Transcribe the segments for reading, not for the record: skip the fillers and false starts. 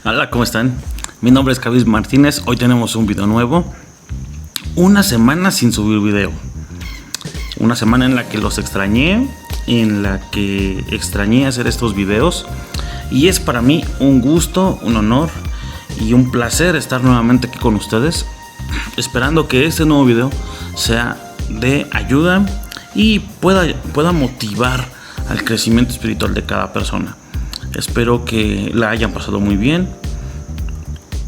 Hola, ¿cómo están? Mi nombre es Javis Martínez. Hoy tenemos un video nuevo. Una semana sin subir video. Una semana en la que los extrañé, en la que extrañé hacer estos videos. Y es para mí un gusto, un honor y un placer estar nuevamente aquí con ustedes, esperando que este nuevo video sea de ayuda y pueda motivar al crecimiento espiritual de cada persona. Espero que la hayan pasado muy bien.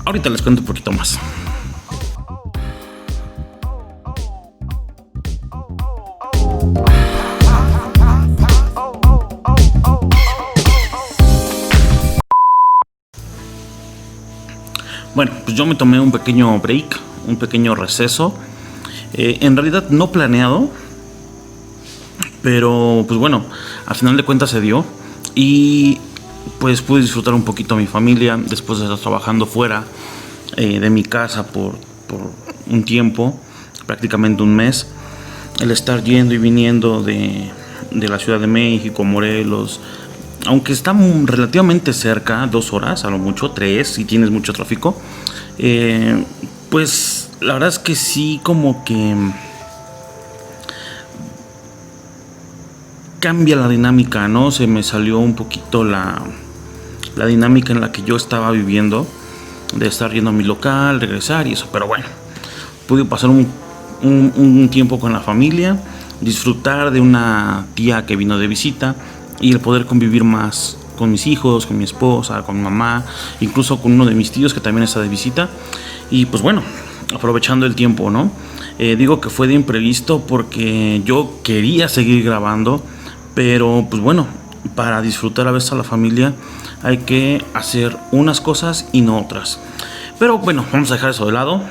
Ahorita les cuento un poquito más. Bueno, pues yo me tomé un pequeño break, un pequeño receso. En realidad no planeado, pero pues bueno, al final de cuentas se dio. Y pues pude disfrutar un poquito a mi familia después de estar trabajando fuera de mi casa por un tiempo, prácticamente un mes. El estar yendo y viniendo de la Ciudad de México, Morelos, aunque está relativamente cerca, 2 horas, a lo mucho 3 si tienes mucho tráfico, pues la verdad es que sí, como que cambia la dinámica, ¿no? Se me salió un poquito la dinámica en la que yo estaba viviendo, de estar yendo a mi local, regresar y eso. Pero bueno, pude pasar un tiempo con la familia, disfrutar de una tía que vino de visita y el poder convivir más con mis hijos, con mi esposa, con mi mamá, incluso con uno de mis tíos que también está de visita. Y pues bueno, aprovechando el tiempo, ¿no? Digo que fue de imprevisto porque yo quería seguir grabando, pero pues bueno, para disfrutar a veces a la familia hay que hacer unas cosas y no otras. Pero bueno, vamos a dejar eso de lado.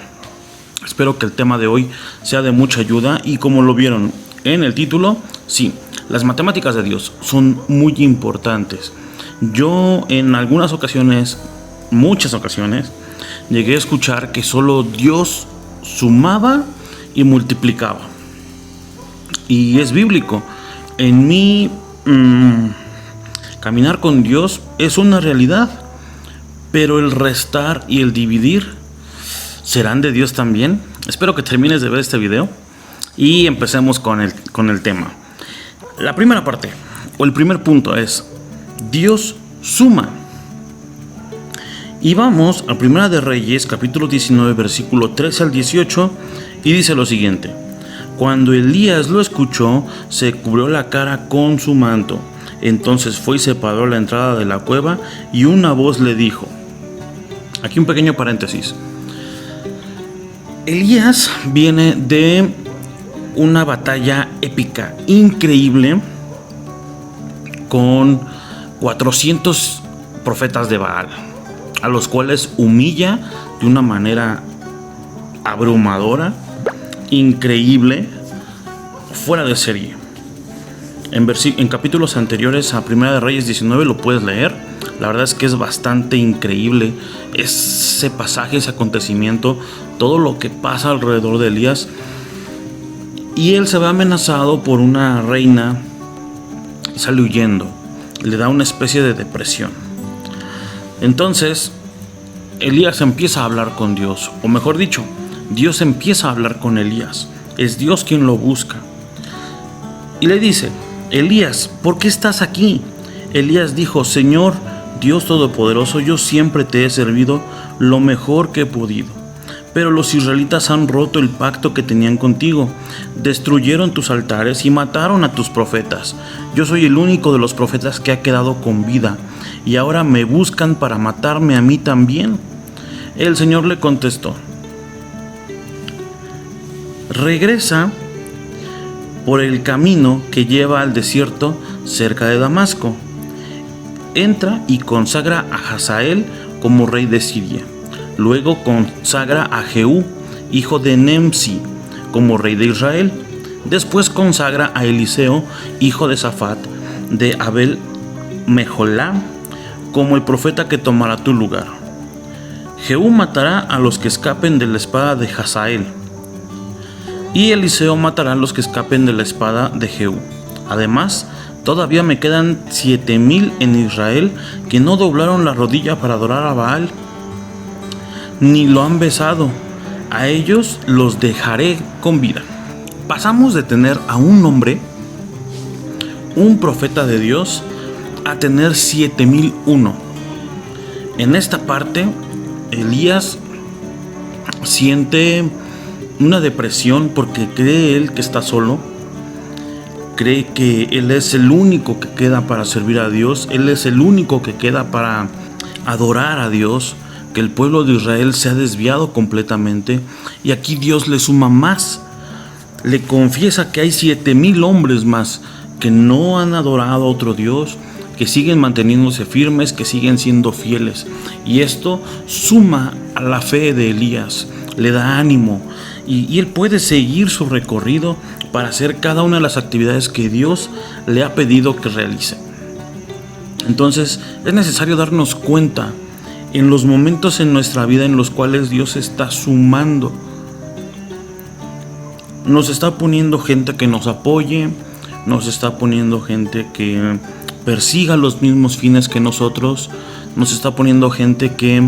Espero que el tema de hoy sea de mucha ayuda y como lo vieron en el título, sí, las matemáticas de Dios son muy importantes. Yo en algunas ocasiones, muchas ocasiones, llegué a escuchar que solo Dios sumaba y multiplicaba. Y es bíblico. En mí, caminar con Dios es una realidad, pero el restar y el dividir serán de Dios también. Espero que termines de ver este video y empecemos con el tema. La primera parte, o el primer punto es: Dios suma. Y vamos a Primera de Reyes, capítulo 19, versículo 13 al 18, y dice lo siguiente: Cuando Elías lo escuchó, se cubrió la cara con su manto. Entonces fue y se paró a la entrada de la cueva, y una voz le dijo. Aquí un pequeño paréntesis. Elías viene de una batalla épica, increíble, con 400 profetas de Baal, a los cuales humilla de una manera abrumadora, increíble, fuera de serie. En capítulos anteriores a Primera de Reyes 19 lo puedes leer. La verdad es que es bastante increíble ese pasaje, ese acontecimiento, todo lo que pasa alrededor de Elías. Y él se ve amenazado por una reina y sale huyendo. Le da una especie de depresión. Entonces Elías empieza a hablar con Dios, o mejor dicho, Dios empieza a hablar con Elías. Es Dios quien lo busca y le dice: Elías, ¿por qué estás aquí? Elías dijo: Señor Dios Todopoderoso, yo siempre te he servido lo mejor que he podido, pero los israelitas han roto el pacto que tenían contigo, destruyeron tus altares y mataron a tus profetas. Yo soy el único de los profetas que ha quedado con vida, y ahora me buscan para matarme a mí también. El Señor le contestó: regresa por el camino que lleva al desierto cerca de Damasco. Entra y consagra a Hazael como rey de Siria. Luego consagra a Jehú, hijo de Nimsi, como rey de Israel. Después consagra a Eliseo, hijo de Safat, de Abel Mejolá, como el profeta que tomará tu lugar. Jehú matará a los que escapen de la espada de Hazael, y Eliseo matará a los que escapen de la espada de Jehú. Además, Todavía me quedan 7,000 en Israel que no doblaron la rodilla para adorar a Baal, ni lo han besado. A ellos los dejaré con vida. Pasamos de tener a un hombre, un profeta de Dios, a tener 7,001. En esta parte, Elías siente una depresión porque cree él que está solo. Cree que él es el único que queda para servir a Dios. Él es el único que queda para adorar a Dios. Que el pueblo de Israel se ha desviado completamente. Y aquí Dios le suma más. Le confiesa que hay 7,000 hombres más que no han adorado a otro Dios, que siguen manteniéndose firmes, que siguen siendo fieles. Y esto suma a la fe de Elías, le da ánimo. Y él puede seguir su recorrido para hacer cada una de las actividades que Dios le ha pedido que realice. Entonces es necesario darnos cuenta en los momentos en nuestra vida en los cuales Dios está sumando. Nos está poniendo gente que nos apoye, nos está poniendo gente que persiga los mismos fines que nosotros, nos está poniendo gente que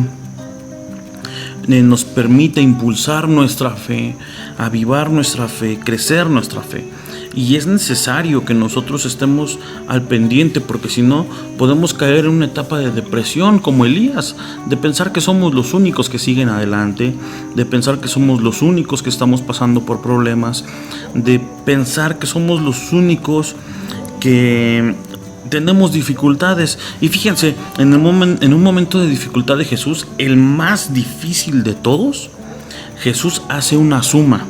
nos permite impulsar nuestra fe, avivar nuestra fe, crecer nuestra fe. Y es necesario que nosotros estemos al pendiente, porque si no podemos caer en una etapa de depresión como Elías, de pensar que somos los únicos que siguen adelante, de pensar que somos los únicos que estamos pasando por problemas, de pensar que somos los únicos que tenemos dificultades. Y fíjense, en un momento de dificultad de Jesús, el más difícil de todos, Jesús hace una suma.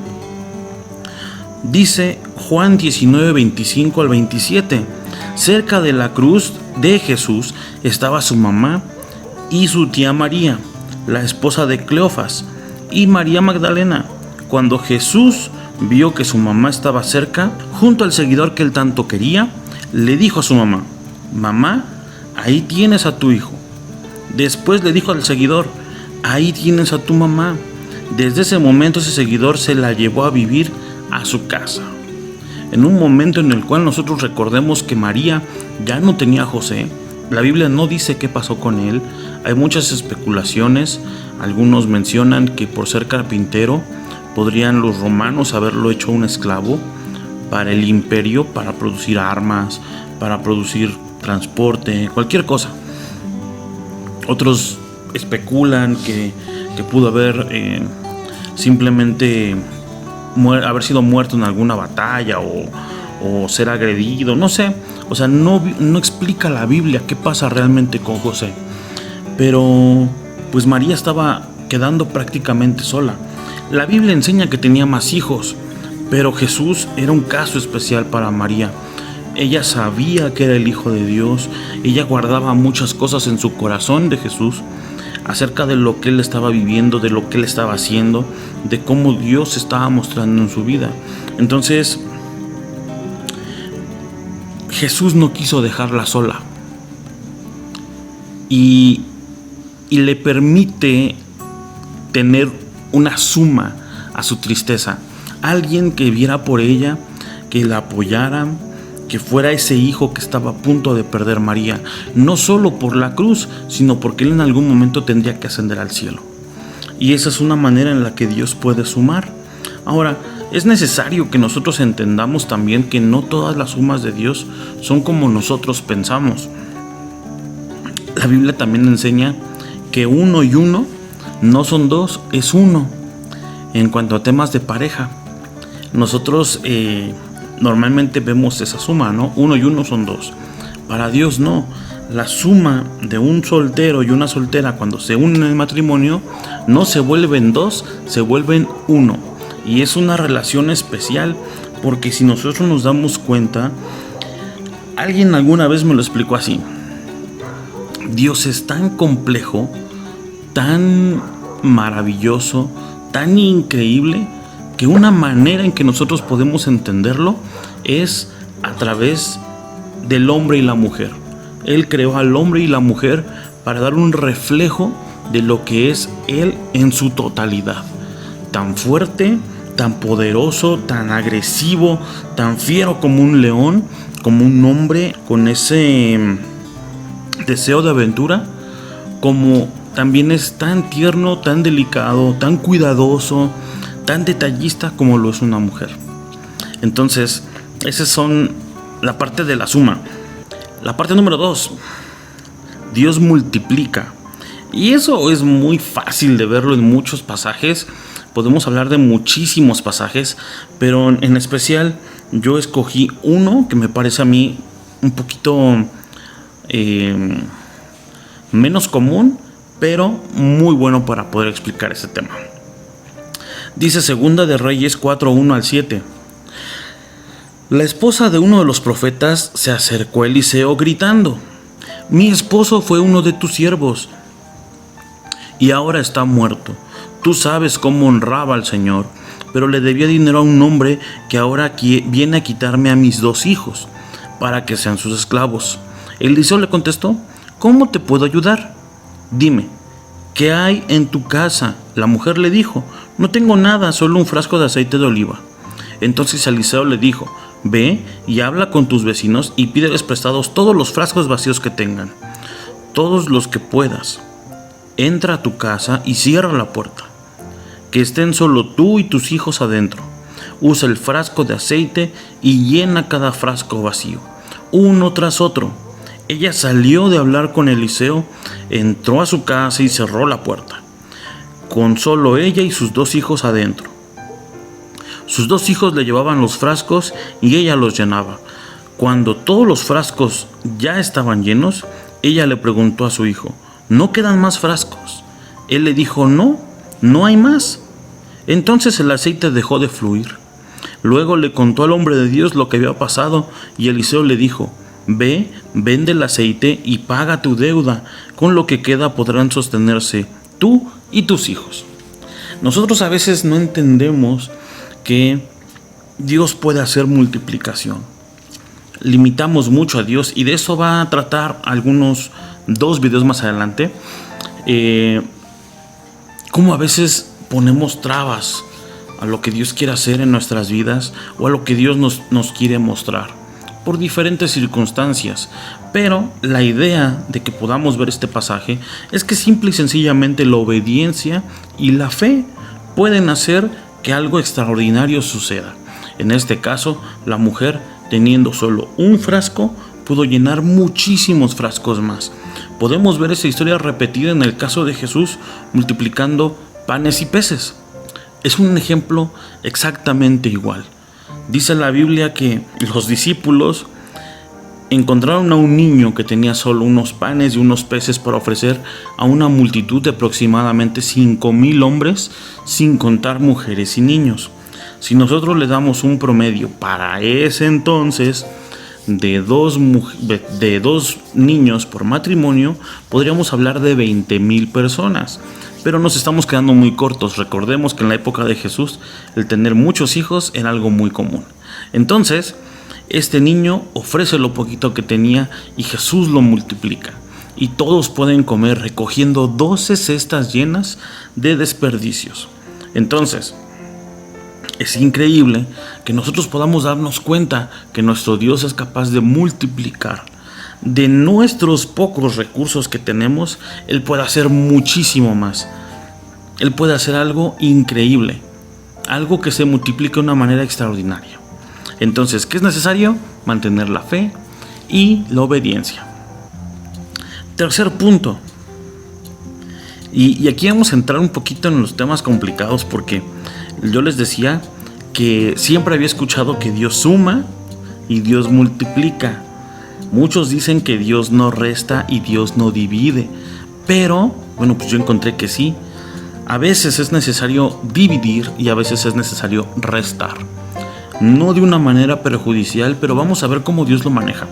Dice Juan 19, 25 al 27. Cerca de la cruz de Jesús estaba su mamá y su tía María, la esposa de Cleofas, y María Magdalena. Cuando Jesús vio que su mamá estaba cerca, junto al seguidor que él tanto quería, le dijo a su mamá: mamá, ahí tienes a tu hijo. Después le dijo al seguidor: ahí tienes a tu mamá. Desde ese momento ese seguidor se la llevó a vivir a su casa. En un momento en el cual nosotros recordemos que María ya no tenía a José. La Biblia no dice qué pasó con él. Hay muchas especulaciones. Algunos mencionan que por ser carpintero podrían los romanos haberlo hecho un esclavo para el imperio, para producir armas, para producir transporte, cualquier cosa. Otros especulan que pudo haber simplemente haber sido muerto en alguna batalla o ser agredido, no sé. O sea, no explica la Biblia qué pasa realmente con José. Pero pues María estaba quedando prácticamente sola. La Biblia enseña que tenía más hijos, pero Jesús era un caso especial para María. Ella sabía que era el Hijo de Dios. Ella guardaba muchas cosas en su corazón de Jesús, acerca de lo que él estaba viviendo, de lo que él estaba haciendo, de cómo Dios se estaba mostrando en su vida. Entonces, Jesús no quiso dejarla sola y le permite tener una suma a su tristeza. Alguien que viera por ella, que la apoyara, que fuera ese hijo que estaba a punto de perder María, no solo por la cruz, sino porque él en algún momento tendría que ascender al cielo. Y esa es una manera en la que Dios puede sumar. Ahora, es necesario que nosotros entendamos también que no todas las sumas de Dios son como nosotros pensamos. La Biblia también enseña que 1 y 1 no son 2, es 1. En cuanto a temas de pareja, nosotros normalmente vemos esa suma, ¿no? 1 y 1 son 2. Para Dios no. La suma de un soltero y una soltera cuando se unen en el matrimonio no se vuelven 2, se vuelven 1. Y es una relación especial, porque si nosotros nos damos cuenta, alguien alguna vez me lo explicó así: Dios es tan complejo, tan maravilloso, tan increíble, que una manera en que nosotros podemos entenderlo es a través del hombre y la mujer. Él creó al hombre y la mujer para dar un reflejo de lo que es Él en su totalidad. Tan fuerte, tan poderoso, tan agresivo, tan fiero como un león, como un hombre con ese deseo de aventura, como también es tan tierno, tan delicado, tan cuidadoso, tan detallista como lo es una mujer. Entonces, esas son la parte de la suma. La parte número 2, Dios multiplica. Y eso es muy fácil de verlo en muchos pasajes. Podemos hablar de muchísimos pasajes, pero en especial yo escogí uno que me parece a mí un poquito menos común, pero muy bueno para poder explicar ese tema. Dice Segunda de Reyes 4:1-7. La esposa de uno de los profetas se acercó a Eliseo gritando: mi esposo fue uno de tus siervos y ahora está muerto. Tú sabes cómo honraba al Señor, pero le debía dinero a un hombre que ahora viene a quitarme a mis 2 hijos para que sean sus esclavos. Eliseo le contestó: ¿cómo te puedo ayudar? Dime, ¿qué hay en tu casa? La mujer le dijo: no tengo nada, solo un frasco de aceite de oliva. Entonces Eliseo le dijo: ve y habla con tus vecinos y pídeles prestados todos los frascos vacíos que tengan, todos los que puedas. Entra a tu casa y cierra la puerta. Que estén solo tú y tus hijos adentro. Usa el frasco de aceite y llena cada frasco vacío, uno tras otro. Ella salió de hablar con Eliseo, entró a su casa y cerró la puerta, con solo ella y sus 2 hijos adentro. Sus 2 hijos le llevaban los frascos y ella los llenaba. Cuando todos los frascos ya estaban llenos, ella le preguntó a su hijo: ¿no quedan más frascos? Él le dijo: no, no hay más. Entonces el aceite dejó de fluir. Luego le contó al hombre de Dios lo que había pasado y Eliseo le dijo: ve, vende el aceite y paga tu deuda. Con lo que queda podrán sostenerse tú y tus hijos. Nosotros a veces no entendemos que Dios puede hacer multiplicación. Limitamos mucho a Dios y de eso va a tratar algunos 2 videos más adelante. Cómo a veces ponemos trabas a lo que Dios quiere hacer en nuestras vidas o a lo que Dios nos quiere mostrar por diferentes circunstancias. Pero la idea de que podamos ver este pasaje es que simple y sencillamente la obediencia y la fe pueden hacer que algo extraordinario suceda. En este caso, la mujer, teniendo solo un frasco, pudo llenar muchísimos frascos más. Podemos ver esa historia repetida en el caso de Jesús multiplicando panes y peces. Es un ejemplo exactamente igual. Dice la Biblia que los discípulos encontraron a un niño que tenía solo unos panes y unos peces para ofrecer a una multitud de aproximadamente 5,000 hombres, sin contar mujeres y niños. Si nosotros le damos un promedio para ese entonces de 2 niños por matrimonio, podríamos hablar de 20,000 personas. Pero nos estamos quedando muy cortos. Recordemos que en la época de Jesús el tener muchos hijos era algo muy común. Entonces, este niño ofrece lo poquito que tenía y Jesús lo multiplica. Y todos pueden comer recogiendo 12 cestas llenas de desperdicios. Entonces, es increíble que nosotros podamos darnos cuenta que nuestro Dios es capaz de multiplicar. De nuestros pocos recursos que tenemos, Él puede hacer muchísimo más. Él puede hacer algo increíble, algo que se multiplica de una manera extraordinaria. Entonces, ¿qué es necesario? Mantener la fe y la obediencia. Tercer punto. Y aquí vamos a entrar un poquito en los temas complicados porque yo les decía que siempre había escuchado que Dios suma y Dios multiplica. Muchos dicen que Dios no resta y Dios no divide. Pero, bueno, pues yo encontré que sí. A veces es necesario dividir y a veces es necesario restar. No de una manera perjudicial, pero vamos a ver cómo Dios lo maneja.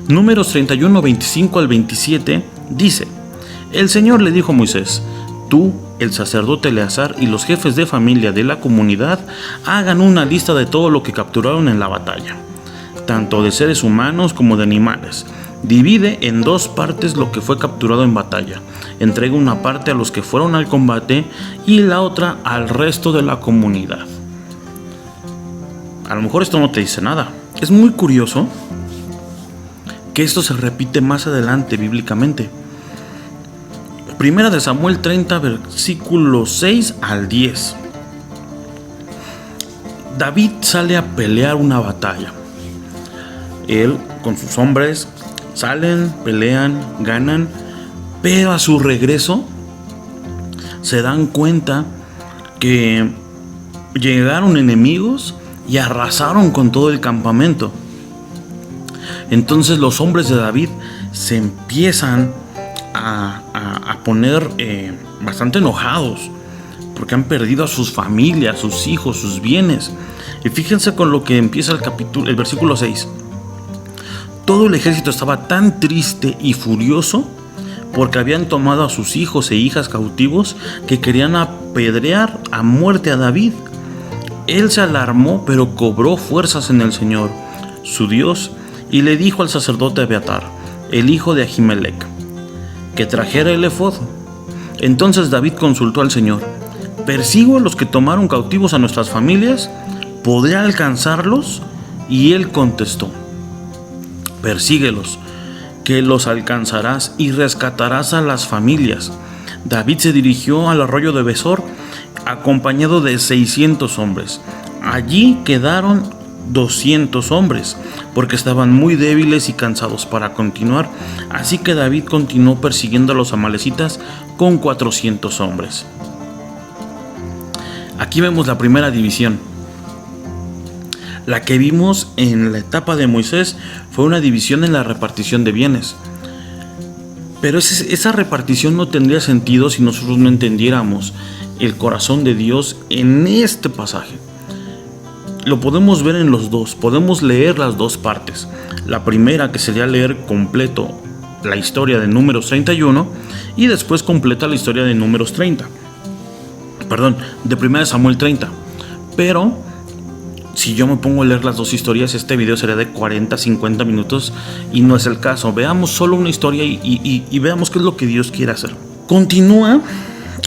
Números 31, 25 al 27 dice: el Señor le dijo a Moisés: tú, el sacerdote Eleazar y los jefes de familia de la comunidad hagan una lista de todo lo que capturaron en la batalla, tanto de seres humanos como de animales. Divide en 2 partes lo que fue capturado en batalla. Entrega una parte a los que fueron al combate y la otra al resto de la comunidad. A lo mejor esto no te dice nada. Es muy curioso que esto se repite más adelante bíblicamente. Primera de Samuel 30, versículos 6 al 10. David sale a pelear una batalla. Él con sus hombres salen, pelean, ganan, pero a su regreso se dan cuenta que llegaron enemigos y arrasaron con todo el campamento. Entonces los hombres de David se empiezan a poner bastante enojados porque han perdido a sus familias, sus hijos, sus bienes. Y fíjense con lo que empieza el versículo 6. Todo el ejército estaba tan triste y furioso porque habían tomado a sus hijos e hijas cautivos que querían apedrear a muerte a David. Él se alarmó, pero cobró fuerzas en el Señor, su Dios, y le dijo al sacerdote Abiatar, el hijo de Ahimelech, que trajera el efod. Entonces David consultó al Señor: ¿persigo a los que tomaron cautivos a nuestras familias? ¿Podré alcanzarlos? Y él contestó: persíguelos, que los alcanzarás y rescatarás a las familias. David se dirigió al arroyo de Besor, acompañado de 600 hombres. Allí quedaron 200 hombres, porque estaban muy débiles y cansados para continuar. Así que David continuó persiguiendo a los amalecitas con 400 hombres. Aquí vemos la primera división. La que vimos en la etapa de Moisés fue una división en la repartición de bienes. Pero esa repartición no tendría sentido si nosotros no entendiéramos el corazón de Dios en este pasaje. Lo podemos ver en los dos, podemos leer las dos partes. La primera, que sería leer completo la historia de Números 31, y después completa la historia de Números 30. De 1 Samuel 30. Pero si yo me pongo a leer las dos historias, este video sería de 40-50 minutos y no es el caso. Veamos solo una historia y veamos qué es lo que Dios quiere hacer. Continúa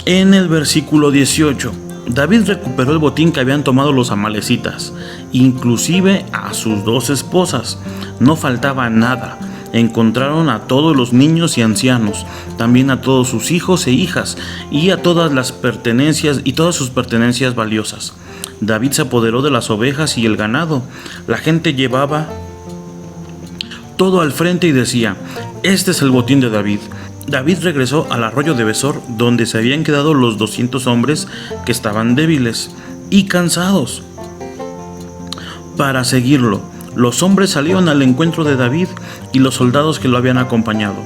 en el versículo 18. David recuperó el botín que habían tomado los amalecitas, inclusive a sus 2 esposas. No faltaba nada. Encontraron a todos los niños y ancianos, también a todos sus hijos e hijas, y a todas las pertenencias y todas sus pertenencias valiosas. David se apoderó de las ovejas y el ganado. La gente llevaba todo al frente y decía: este es el botín de David. David regresó al arroyo de Besor, donde se habían quedado los 200 hombres que estaban débiles y cansados, para seguirlo. Los hombres salieron al encuentro de David y los soldados que lo habían acompañado.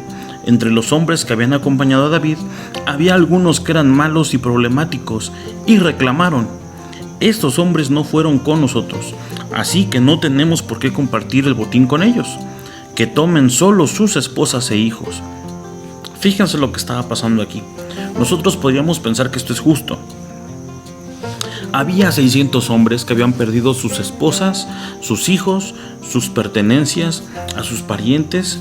Entre los hombres que habían acompañado a David había algunos que eran malos y problemáticos y reclamaron: estos hombres no fueron con nosotros, así que no tenemos por qué compartir el botín con ellos. Que tomen solo sus esposas e hijos. Fíjense lo que estaba pasando aquí. Nosotros podríamos pensar que esto es justo. Había 600 hombres que habían perdido sus esposas, sus hijos, sus pertenencias, a sus parientes.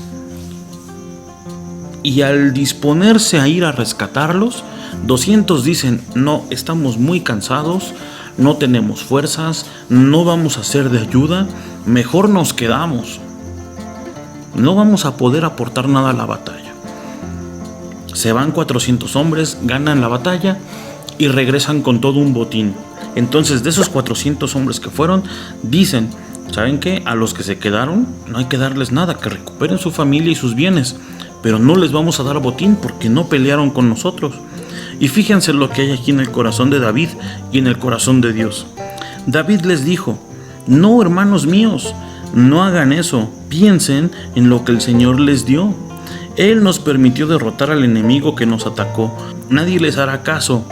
Y al disponerse a ir a rescatarlos, 200 dicen: no, estamos muy cansados, no tenemos fuerzas, no vamos a ser de ayuda, mejor nos quedamos. No vamos a poder aportar nada a la batalla. Se van 400 hombres, ganan la batalla y regresan con todo un botín. Entonces, de esos 400 hombres que fueron, dicen: ¿saben qué? A los que se quedaron no hay que darles nada, que recuperen su familia y sus bienes, pero no les vamos a dar botín porque no pelearon con nosotros. Y fíjense lo que hay aquí en el corazón de David y en el corazón de Dios. David les dijo: no, hermanos míos, no hagan eso, piensen en lo que el Señor les dio. Él nos permitió derrotar al enemigo que nos atacó. Nadie les hará caso.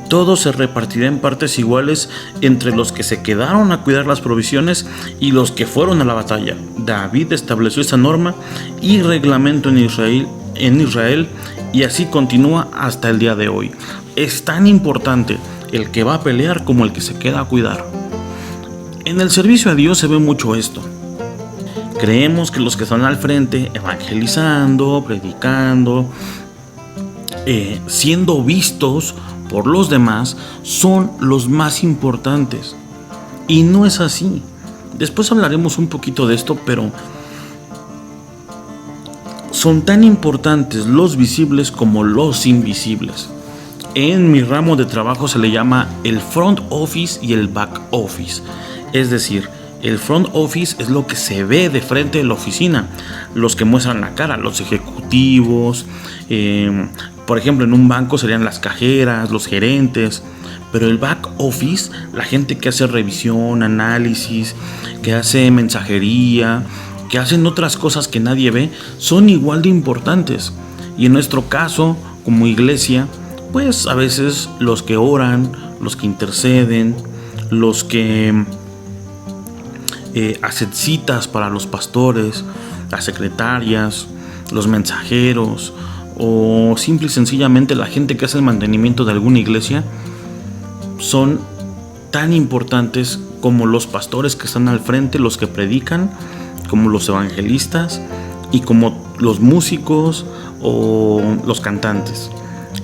Todo se repartirá en partes iguales entre los que se quedaron a cuidar las provisiones y los que fueron a la batalla. David estableció esa norma y reglamento en Israel, y así continúa hasta el día de hoy. Es tan importante el que va a pelear como el que se queda a cuidar. En el servicio a Dios se ve mucho esto. Creemos que los que están al frente, evangelizando, predicando, siendo vistos por los demás, son los más importantes. Y no es así. Después hablaremos un poquito de esto, pero son tan importantes los visibles como los invisibles. En mi ramo de trabajo se le llama el front office y el back office. Es decir, el front office es lo que se ve de frente de la oficina, los que muestran la cara, los ejecutivos, por ejemplo en un banco serían las cajeras, los gerentes. Pero el back office, la gente que hace revisión, análisis, que hace mensajería, que hacen otras cosas que nadie ve, son igual de importantes. Y en nuestro caso, como iglesia, pues a veces los que oran, los que interceden, los que hacen citas para los pastores, las secretarias, los mensajeros, o simple y sencillamente la gente que hace el mantenimiento de alguna iglesia, son tan importantes como los pastores que están al frente, los que predican, como los evangelistas y como los músicos o los cantantes.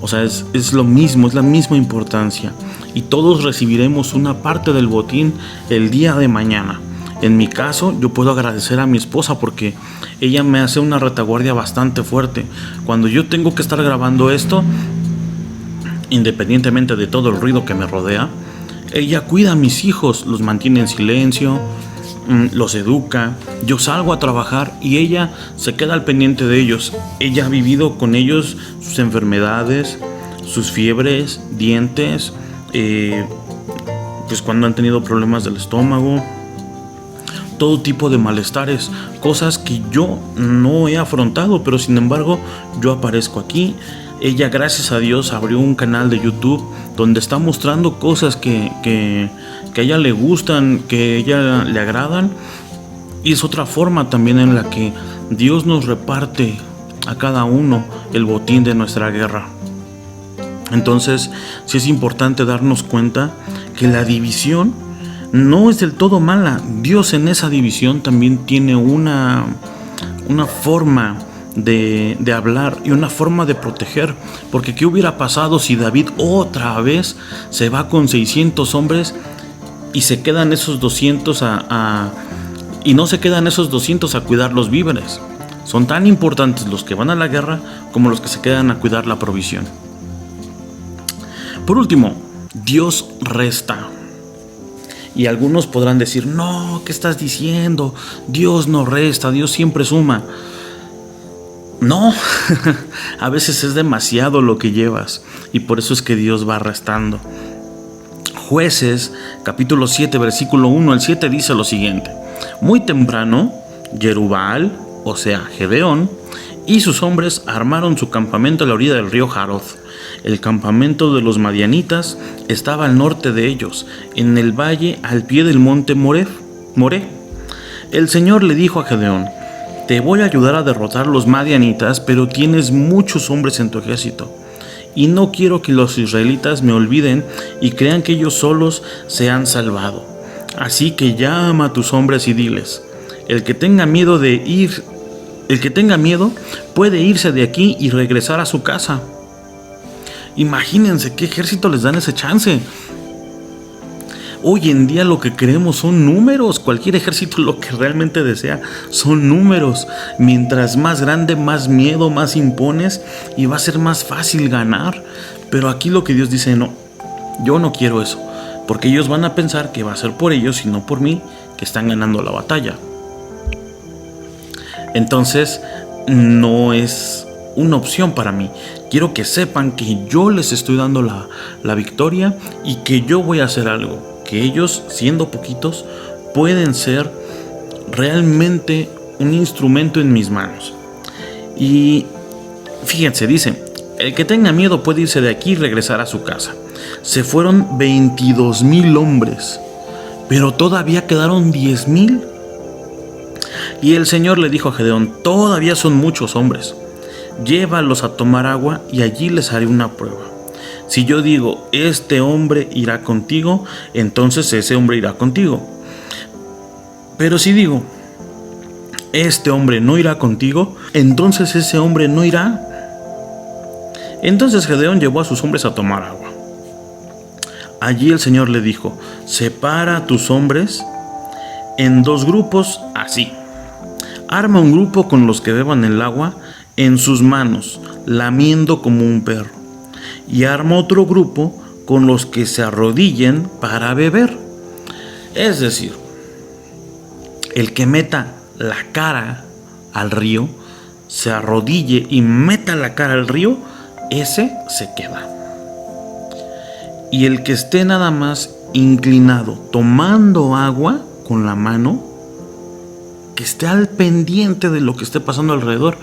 O sea, es lo mismo, es la misma importancia. Y todos recibiremos una parte del botín el día de mañana. En mi caso, yo puedo agradecer a mi esposa porque ella me hace una retaguardia bastante fuerte. Cuando yo tengo que estar grabando esto, independientemente de todo el ruido que me rodea, ella cuida a mis hijos, los mantiene en silencio, los educa. Yo salgo a trabajar y ella se queda al pendiente de ellos. Ella ha vivido con ellos sus enfermedades, sus fiebres, dientes, pues cuando han tenido problemas del estómago, todo tipo de malestares, cosas que yo no he afrontado, pero sin embargo yo aparezco aquí. Ella, gracias a Dios, abrió un canal de YouTube donde está mostrando cosas que a ella le gustan, que a ella le agradan. Y es otra forma también en la que Dios nos reparte a cada uno el botín de nuestra guerra. Entonces, sí es importante darnos cuenta que la división no es del todo mala. Dios en esa división también tiene una forma de hablar y una forma de proteger, porque ¿qué hubiera pasado si David otra vez se va con 600 hombres y se quedan esos 200 y no se quedan esos 200 a cuidar los víveres? Son tan importantes los que van a la guerra como los que se quedan a cuidar la provisión. Por último, Dios resta. Y algunos podrán decir: no, ¿qué estás diciendo? Dios no resta, Dios siempre suma. No, a veces es demasiado lo que llevas y por eso es que Dios va restando. Jueces, capítulo 7, versículo 1 al 7 dice lo siguiente: muy temprano, Jerubbaal, o sea, Gedeón, y sus hombres armaron su campamento a la orilla del río Jaroth. El campamento de los madianitas estaba al norte de ellos, en el valle al pie del monte Moré. El Señor le dijo a Gedeón: te voy a ayudar a derrotar los madianitas, pero tienes muchos hombres en tu ejército. Y no quiero que los israelitas me olviden y crean que ellos solos se han salvado. Así que llama a tus hombres y diles: el que tenga miedo puede irse de aquí y regresar a su casa. Imagínense qué ejército les dan ese chance. Hoy en día lo que queremos son números. Cualquier ejército lo que realmente desea son números. Mientras más grande, más miedo, más impones y va a ser más fácil ganar. Pero aquí lo que Dios dice: no, yo no quiero eso, porque ellos van a pensar que va a ser por ellos y no por mí que están ganando la batalla. Entonces no es una opción para mí. Quiero que sepan que yo les estoy dando la victoria y que yo voy a hacer algo. Que ellos, siendo poquitos, pueden ser realmente un instrumento en mis manos. Y fíjense, dice: el que tenga miedo puede irse de aquí y regresar a su casa. Se fueron 22,000 hombres, pero todavía quedaron 10,000. Y el Señor le dijo a Gedeón: todavía son muchos hombres. Llévalos a tomar agua y allí les haré una prueba. Si yo digo: este hombre irá contigo, entonces ese hombre irá contigo. Pero si digo: este hombre no irá contigo, entonces ese hombre no irá. Entonces Gedeón llevó a sus hombres a tomar agua. Allí el Señor le dijo: separa a tus hombres en 2 grupos así. Arma un grupo con los que beban el agua en sus manos, lamiendo como un perro. Y arma otro grupo con los que se arrodillen para beber. Es decir, el que meta la cara al río, se arrodille y meta la cara al río, ese se queda. Y el que esté nada más inclinado, tomando agua con la mano, que esté al pendiente de lo que esté pasando alrededor,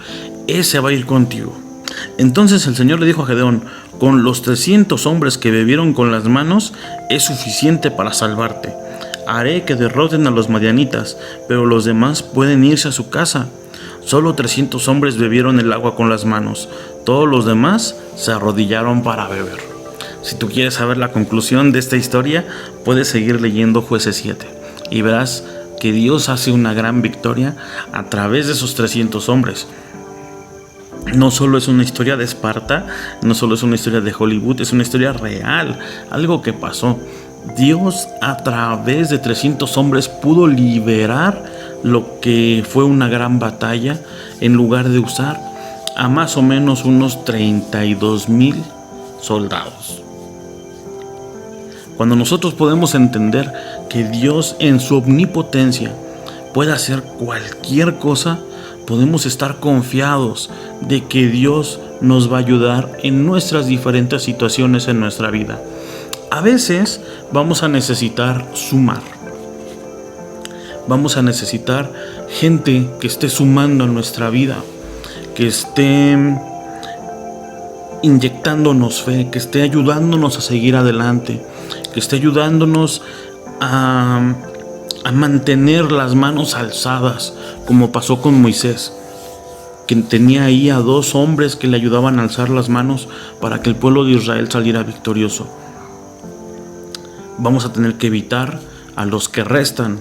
ese va a ir contigo. Entonces el Señor le dijo a Gedeón: con los 300 hombres que bebieron con las manos es suficiente para salvarte. Haré que derroten a los madianitas, pero los demás pueden irse a su casa. Solo 300 hombres bebieron el agua con las manos. Todos los demás se arrodillaron para beber. Si tú quieres saber la conclusión de esta historia, puedes seguir leyendo Jueces 7 y verás que Dios hace una gran victoria a través de esos 300 hombres. No solo es una historia de Esparta, no solo es una historia de Hollywood, es una historia real, algo que pasó. Dios a través de 300 hombres pudo liberar lo que fue una gran batalla, en lugar de usar a más o menos unos 32,000 soldados. Cuando nosotros podemos entender que Dios en su omnipotencia puede hacer cualquier cosa, podemos estar confiados de que Dios nos va a ayudar en nuestras diferentes situaciones en nuestra vida. A veces vamos a necesitar sumar. Vamos a necesitar gente que esté sumando en nuestra vida, que esté inyectándonos fe, que esté ayudándonos a seguir adelante, que esté ayudándonos a mantener las manos alzadas, como pasó con Moisés, que tenía ahí a 2 hombres que le ayudaban a alzar las manos para que el pueblo de Israel saliera victorioso. Vamos a tener que evitar a los que restan,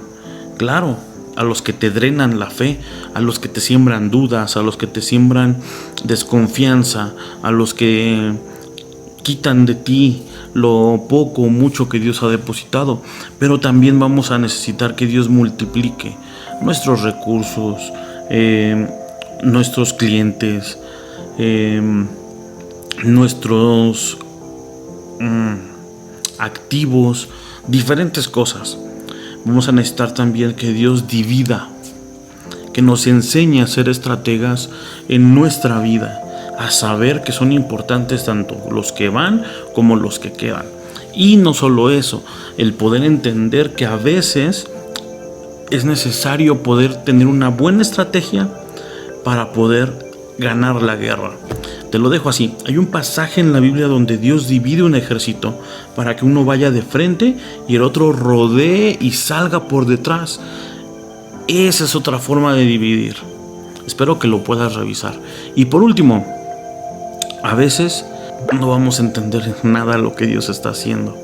claro, a los que te drenan la fe, a los que te siembran dudas, a los que te siembran desconfianza, a los que quitan de ti lo poco o mucho que Dios ha depositado. Pero también vamos a necesitar que Dios multiplique nuestros recursos, nuestros clientes, nuestros activos, diferentes cosas. Vamos a necesitar también que Dios divida, que nos enseñe a ser estrategas en nuestra vida, a saber que son importantes tanto los que van como los que quedan. Y no solo eso, el poder entender que a veces es necesario poder tener una buena estrategia para poder ganar la guerra. Te lo dejo así. Hay un pasaje en la Biblia donde Dios divide un ejército para que uno vaya de frente y el otro rodee y salga por detrás. Esa es otra forma de dividir. Espero que lo puedas revisar. Y por último, a veces no vamos a entender nada de lo que Dios está haciendo,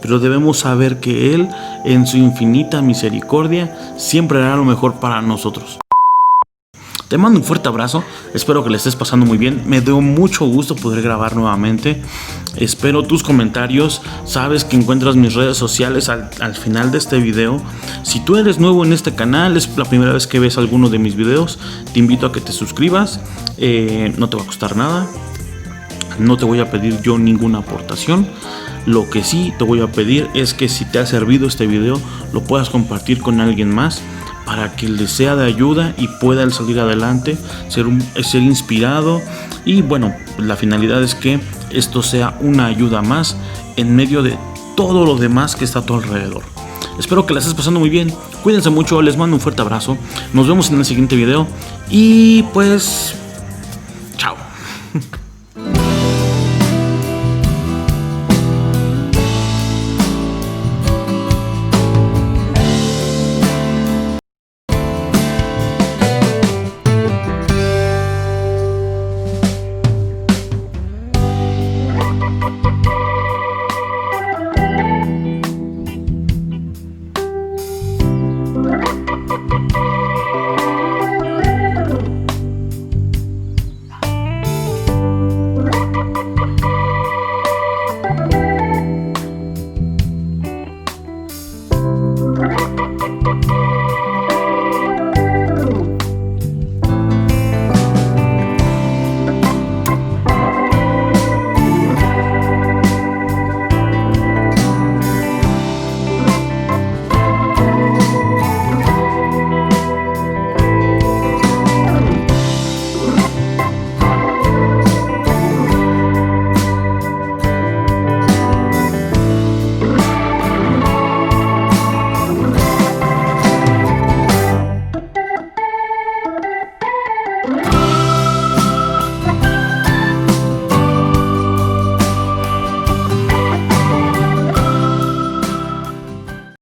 pero debemos saber que Él, en su infinita misericordia, siempre hará lo mejor para nosotros. Te mando un fuerte abrazo, espero que le estés pasando muy bien. Me dio mucho gusto poder grabar nuevamente. Espero tus comentarios. Sabes que encuentras mis redes sociales al final de este video. Si tú eres nuevo en este canal, es la primera vez que ves alguno de mis videos, te invito a que te suscribas. No te va a costar nada. No te voy a pedir yo ninguna aportación. Lo que sí te voy a pedir es que si te ha servido este video, lo puedas compartir con alguien más, para que le sea de ayuda y pueda salir adelante, ser inspirado. Y bueno, la finalidad es que esto sea una ayuda más en medio de todo lo demás que está a tu alrededor. Espero que la estés pasando muy bien. Cuídense mucho, les mando un fuerte abrazo. Nos vemos en el siguiente video y pues chao.